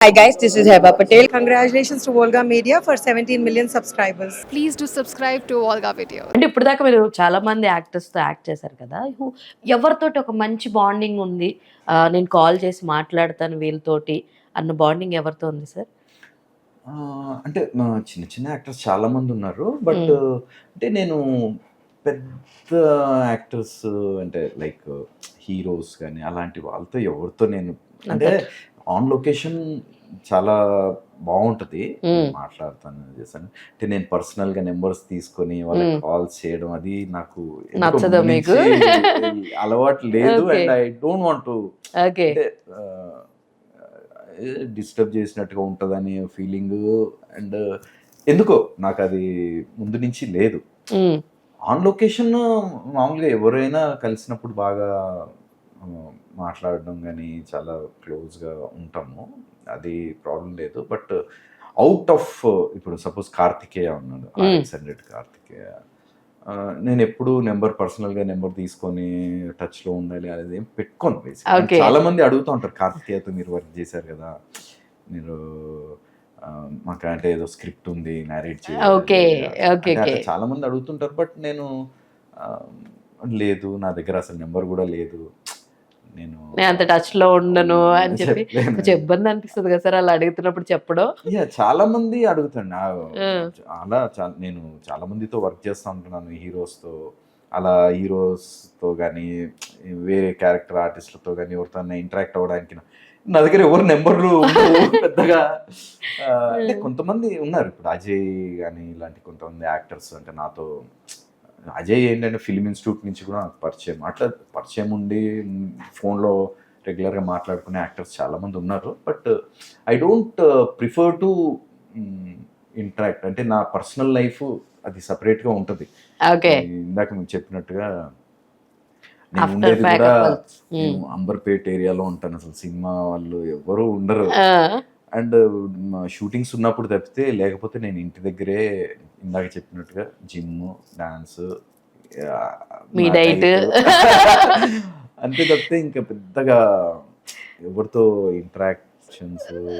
Hi guys, this is Heba Patel. Congratulations to Volga Media for 17 million subscribers. Please do subscribe to Olga Video. అంటే ఇప్పుడు దాకా మీరు చాలా మంది యాక్టర్స్తో act చేశారు కదా, ఎవరితోటి ఒక మంచి బాండింగ్ ఉంది, నేను కాల్ చేసి మాట్లాడతాను వీళ్ళతోటి అన్న బాండింగ్ ఎవరితో ఉంది సార్? అంటే చిన్న చిన్న యాక్టర్స్ చాలా మంది ఉన్నారు. బట్ అంటే నేను పెద్ద యాక్టర్స్ అంటే లైక్ హీరోస్ కానీ అలాంటి వాళ్ళతో ఎవరితో నేను అంటే ఆన్ లొకేషన్ చాలా బాగుంటది, మాట్లాడతాను చేశాను. అంటే నేను పర్సనల్ గా నెంబర్స్ తీసుకొని వాళ్ళకి కాల్స్ చేయడం అది నాకు నచ్చదా మీకు? అలవాటు లేదు. And I don't want to disturb చేసినట్టుగా ఉంటుందని ఫీలింగ్. అండ్ ఎందుకో నాకు అది ముందు నుంచి లేదు. ఆన్ లొకేషన్ మామూలుగా ఎవరైనా కలిసినప్పుడు బాగా మాట్లాడడం కానీ చాలా క్లోజ్గా ఉంటాము, అది ప్రాబ్లం లేదు. బట్ అవుట్ ఆఫ్ ఇప్పుడు సపోజ్ కార్తికేయ ఉన్నాడు, RX100 కార్తికేయ, నేను ఎప్పుడు పర్సనల్గా నెంబర్ తీసుకొని టచ్లో ఉండాలి అనేది ఏం పెట్టుకోను. బేసిక్ చాలా మంది అడుగుతూ ఉంటారు, కార్తికేయతో మీరు వర్క్ చేశారు కదా, మీరు మాకు అంటే ఏదో స్క్రిప్ట్ ఉంది నేరేట్ చేయాలి, చాలా మంది అడుగుతుంటారు. బట్ నేను లేదు, నా దగ్గర అసలు నెంబర్ కూడా లేదు, నేను అంత టచ్ లో ఉండను అని చెప్పి కొంచెం ఇబ్బంది అనిపిస్తుంది కదా సార్ అలా అడుగుతున్నప్పుడు చెప్పడం? చాలా మంది అడుగుతాను. అలా నేను చాలా మందితో వర్క్ చేస్తూ ఉంటున్నాను, హీరోస్తో. అలా హీరోస్తో కానీ వేరే క్యారెక్టర్ ఆర్టిస్టులతో కానీ ఎవరితో ఇంటరాక్ట్ అవ్వడానికి నా దగ్గర ఎవరు నెంబర్లు పెద్దగా. అంటే కొంతమంది ఉన్నారు, ఇప్పుడు అజయ్ కానీ ఇలాంటి కొంతమంది యాక్టర్స్ అంటే నాతో. అజయ్ ఏంటంటే ఫిల్మ్ ఇన్స్టిట్యూట్ నుంచి కూడా నాకు పరిచయం, అట్లా పరిచయం ఉండి ఫోన్లో రెగ్యులర్గా మాట్లాడుకునే యాక్టర్స్ చాలామంది ఉన్నారు. But I don't prefer to interact. అంటే నా పర్సనల్ లైఫ్ అది సపరేట్గా ఉంటుంది. ఇందాక మీకు చెప్పినట్టుగా నేను ఉండేది కూడా నేను అంబర్పేట్ ఏరియాలో ఉంటాను, అసలు సినిమా వాళ్ళు ఎవరు ఉండరు. అండ్ షూటింగ్స్ ఉన్నప్పుడు తప్పితే, లేకపోతే నేను ఇంటి దగ్గరే ఇందాక చెప్పినట్టుగా జిమ్, డాన్స్, అంతే తప్పితే ఇంకా పెద్దగా ఎవరితో ఇంటరాక్షన్స్.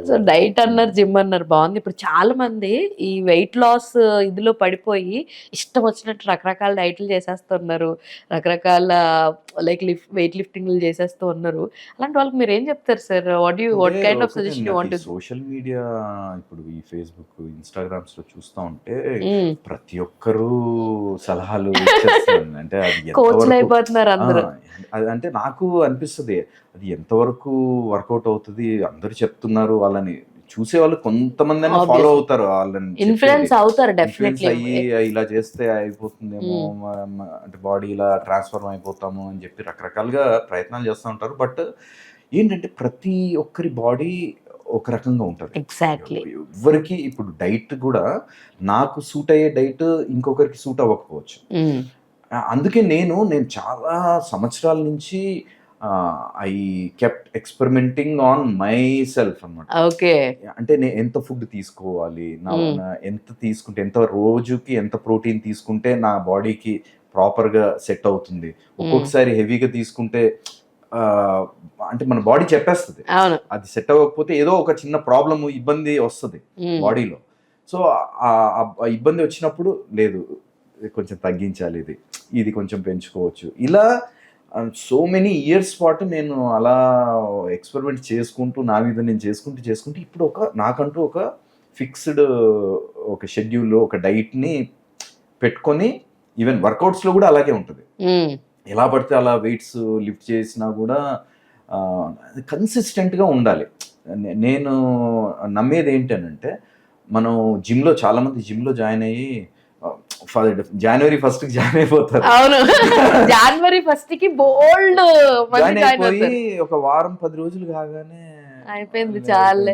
సో డైట్ అన్నారు, జిమ్ అన్నారు, బాగుంది. ఇప్పుడు చాలా మంది ఈ వెయిట్ లాస్ ఇదిలో పడిపోయి ఇష్టం వచ్చినట్టు రకరకాల డైట్లు చేసేస్తున్నారు, రకరకాల లైక్ వెయిట్ లిఫ్టింగ్లు చేసేస్తూ ఉన్నారు. అలాంటి వాళ్ళకి మీరు ఏం చెప్తారు sir? What kind of suggestion you want? Social media ఇప్పుడు ఈ ఫేస్బుక్, ఇన్స్టాగ్రామ్స్ లో చూస్తూ ఉంటే ప్రతి ఒక్కరు సలహాలు ఇచ్చేస్తున్నారు. అంటే అది కోచ్లు అయిపోతున్నారు అందరూ. అంటే నాకు అనిపిస్తుంది అది ఎంతవరకు వర్కౌట్ అవుతుంది. అందరు చెప్తున్నారు, వాళ్ళని చూసే వాళ్ళు కొంతమంది ఫాలో అవుతారు, వాళ్ళని ఇన్ఫ్లుయెన్స్ అవుతారు డెఫినెట్లీ. అయ్యి ఇలా చేస్తే అయిపోతుందేమో, అంటే బాడీ ఇలా ట్రాన్స్ఫార్మ్ అయిపోతాము అని చెప్పి రకరకాలుగా ప్రయత్నాలు చేస్తూ ఉంటారు. బట్ ఏంటంటే ప్రతి ఒక్కరి బాడీ ఒక రకంగా ఉంటుంది. ఎగ్జాక్ట్లీ. ఎవరికి ఇప్పుడు డైట్ కూడా నాకు సూట్ అయ్యే డైట్ ఇంకొకరికి సూట్ అవ్వకపోవచ్చు. అందుకే నేను చాలా సంవత్సరాల నుంచి I kept experimenting on my self అన్నమాట. ఓకే. అంటే నేను ఎంత ఫుడ్ తీసుకోవాలి, ఎంత తీసుకుంటే, ఎంత రోజుకి ఎంత ప్రోటీన్ తీసుకుంటే నా బాడీకి ప్రాపర్గా సెట్ అవుతుంది. ఒక్కొక్కసారి హెవీగా తీసుకుంటే అంటే మన బాడీ చెప్పేస్తుంది అది సెట్ అవ్వకపోతే ఏదో ఒక చిన్న ప్రాబ్లమ్, ఇబ్బంది వస్తుంది బాడీలో. సో ఆ ఇబ్బంది వచ్చినప్పుడు లేదు, కొంచెం తగ్గించాలి, ఇది కొంచెం పెంచుకోవచ్చు. ఇలా సో మెనీ ఇయర్స్ పాటు నేను అలా ఎక్స్పెరిమెంట్ చేసుకుంటూ నా మీద నేను చేసుకుంటూ ఇప్పుడు నాకంటూ ఒక ఫిక్స్డ్ ఒక షెడ్యూల్లో ఒక డైట్ని పెట్టుకొని, ఈవెన్ వర్కౌట్స్లో కూడా అలాగే ఉంటుంది. ఎలా పడితే అలా వెయిట్స్ లిఫ్ట్ చేసినా కూడా కన్సిస్టెంట్గా ఉండాలి. నేను నమ్మేది ఏంటనంటే, మనం జిమ్లో చాలామంది జిమ్లో జాయిన్ అయ్యి జనవరి 1st జాయిన్ అయిపోతారు. అవును, జనవరి 1st బోల్డ్ జాయిన్ అయిపోయి ఒక వారం 10 రోజులు కాగానే అయిపోయింది, చాలే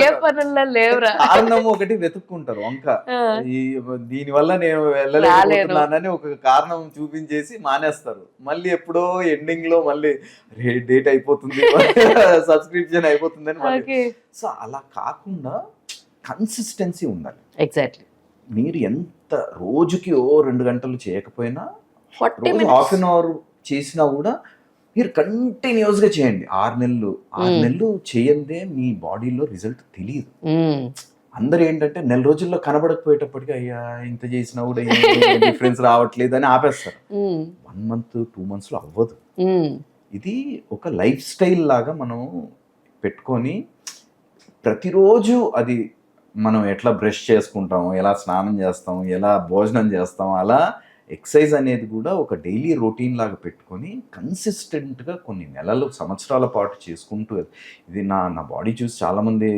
ఏ పనుల్లో లేవురా కారణం ఒకటి వెతుక్కుంటారు వంక. దీని వల్ల నేను వెళ్ళలేకపోతున్నానని ఒక కారణం చూపించేసి మానేస్తారు. మళ్ళీ ఎప్పుడో ఎండింగ్ లో మళ్ళీ డేట్ అయిపోతుంది, సబ్స్క్రిప్షన్ అయిపోతుంది అని. సో అలా కాకుండా కన్సిస్టెన్సీ ఉండాలి. ఎగ్జాక్ట్లీ. మీరు ఎంత రోజుకి 2 గంటలు చేయకపోయినా, హాఫ్ అన్ అవర్ చేసినా కూడా మీరు కంటిన్యూస్గా చేయండి 6 నెలలు 6 నెలలు చేయందే మీ బాడీలో రిజల్ట్ తెలియదు. అందరు ఏంటంటే నెల రోజుల్లో కనబడకపోయేటప్పటికి అయ్యా ఇంత చేసినా కూడా డిఫరెన్స్ రావట్లేదు అని ఆపేస్తారు. 1 month 2 monthsలో అవ్వదు. ఇది ఒక లైఫ్ స్టైల్ లాగా మనం పెట్టుకొని ప్రతిరోజు అది మనం ఎట్లా బ్రష్ చేసుకుంటాము, ఎలా స్నానం చేస్తాము, ఎలా భోజనం చేస్తాము, అలా ఎక్సర్సైజ్ అనేది కూడా ఒక డైలీ రొటీన్ లాగా పెట్టుకొని కన్సిస్టెంట్గా కొన్ని నెలలు సంవత్సరాల పాటు చేసుకుంటూ ఇది నా బాడీ చూసి చాలామంది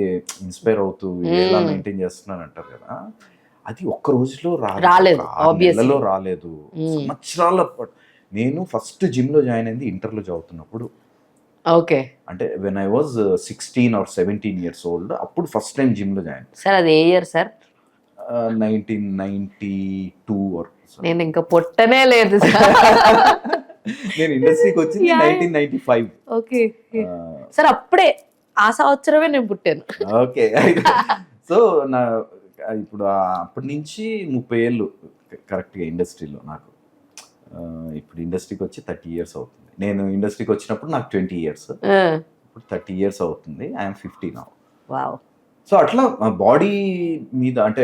ఇన్స్పైర్ అవుతూ ఎలా మెయింటైన్ చేస్తున్నాను అంటారు కదా, అది ఒక్క రోజులో రాలేదు, 6 నెలలలో రాలేదు, సంవత్సరాల పాటు. నేను ఫస్ట్ జిమ్లో జాయిన్ అయింది ఇంటర్లో చదువుతున్నప్పుడు. ఓకే, అంటే when I was 16 or 17 years old, అప్పుడు ఫస్ట్ టైం జిమ్లో జాయిన్. సార్ అది ఏ ఇయర్ సార్? 1992 or నేను ఇంకా పుట్టనే లేదు నేను ఇండస్ట్రీకి వచ్చింది 1995. ఓకే సార్, అప్పుడే ఆ సంవత్సరమే నేను పుట్టాను. ఓకే, సో నా ఇప్పుడు అప్పటి నుంచి 30 ఏళ్ళు కరెక్ట్గా ఇండస్ట్రీలో నాకు. ఇప్పుడు ఇండస్ట్రీకి వచ్చి 30 years అవుతుంది. నేను ఇండస్ట్రీకి వచ్చినప్పుడు నాకు 20 years, ఇప్పుడు 30 years అవుతుంది. I'm 50 now. వావ్. సో అట్లా బాడీ మీద అంటే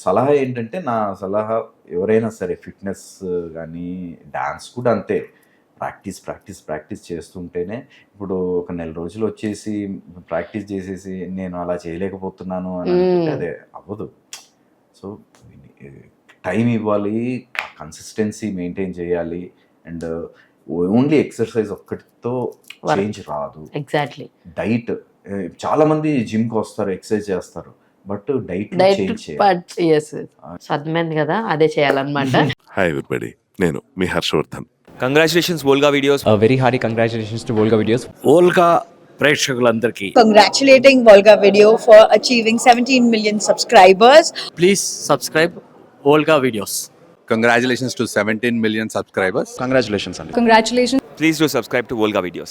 సలహా ఏంటంటే, నా సలహా ఎవరైనా సరే ఫిట్నెస్ కానీ డాన్స్ కూడా అంతే, ప్రాక్టీస్ చేస్తుంటేనే. ఇప్పుడు ఒక నెల రోజులు వచ్చేసి ప్రాక్టీస్ చేసేసి నేను అలా చేయలేకపోతున్నాను అని అనుకుంటే అదే అవ్వదు. సో టైం ఇవ్వాలి, కన్సిస్టెన్సీ మెయింటైన్ చేయాలి, అండ్ ఓన్లీ ఎక్సర్సైజ్ ఒక్కటితో చేంజ్ రాదు. ఎగ్జాక్ట్లీ. డైట్, చాలా మంది జిమ్కి వస్తారు, ఎక్సర్సైజ్ చేస్తారు, బట్ డైట్ చేంజ్ చేయాలి. అర్థమైంది కదా, అదే చేయాలన్నమాట. హాయ్ ఎవ్రీబడి, నేను మీ Harshavardhan. Congratulations Volga videos. Very hearty congratulations to Volga videos. Volga ప్రేక్షకులందరికీ Congratulating Volga Video for achieving 17 million subscribers. Please subscribe Volga videos. Congratulations to 17 million subscribers. Congratulations అండి. Congratulations. Please do subscribe to Volga videos.